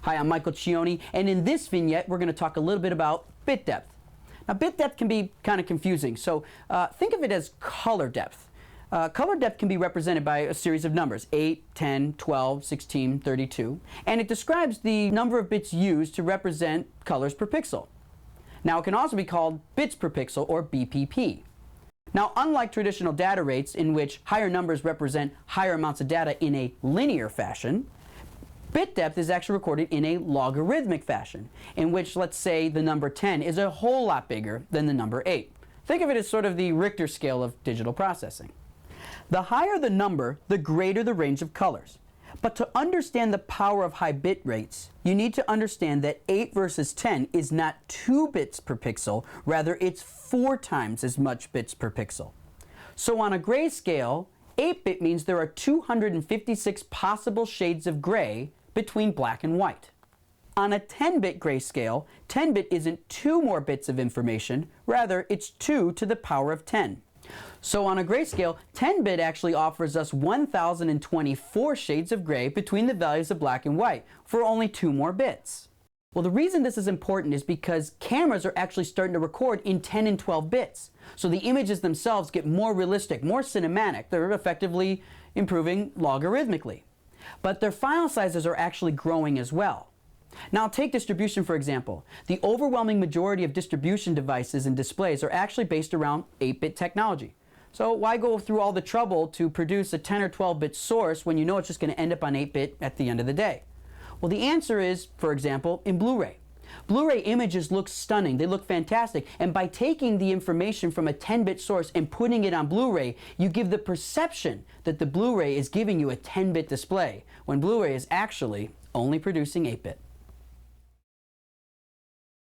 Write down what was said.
Hi, I'm Michael Cioni, and in this vignette we're going to talk a little bit about bit depth. Now, bit depth can be kind of confusing, so think of it as color depth. Color depth can be represented by a series of numbers, 8, 10, 12, 16, 32, and it describes the number of bits used to represent colors per pixel. Now, it can also be called bits per pixel, or BPP. Now, unlike traditional data rates in which higher numbers represent higher amounts of data in a linear fashion, bit depth is actually recorded in a logarithmic fashion, in which, let's say, the number 10 is a whole lot bigger than the number 8. Think of it as sort of the Richter scale of digital processing. The higher the number, the greater the range of colors. But to understand the power of high bit rates, you need to understand that 8 versus 10 is not 2 bits per pixel, rather it's 4 times as much bits per pixel. So on a grayscale, 8-bit means there are 256 possible shades of gray between black and white. On a 10-bit grayscale, 10-bit isn't 2 more bits of information, rather it's 2 to the power of 10. So on a grayscale, 10-bit actually offers us 1024 shades of gray between the values of black and white for only 2 more bits. Well, the reason this is important is because cameras are actually starting to record in 10 and 12 bits. So the images themselves get more realistic, more cinematic. They're effectively improving logarithmically. But their file sizes are actually growing as well. Now, take distribution for example. The overwhelming majority of distribution devices and displays are actually based around 8-bit technology. So why go through all the trouble to produce a 10 or 12-bit source when you know it's just going to end up on 8-bit at the end of the day? Well, the answer is, for example, in Blu-ray. Blu-ray images look stunning, they look fantastic, and by taking the information from a 10-bit source and putting it on Blu-ray, you give the perception that the Blu-ray is giving you a 10-bit display, when Blu-ray is actually only producing 8-bit.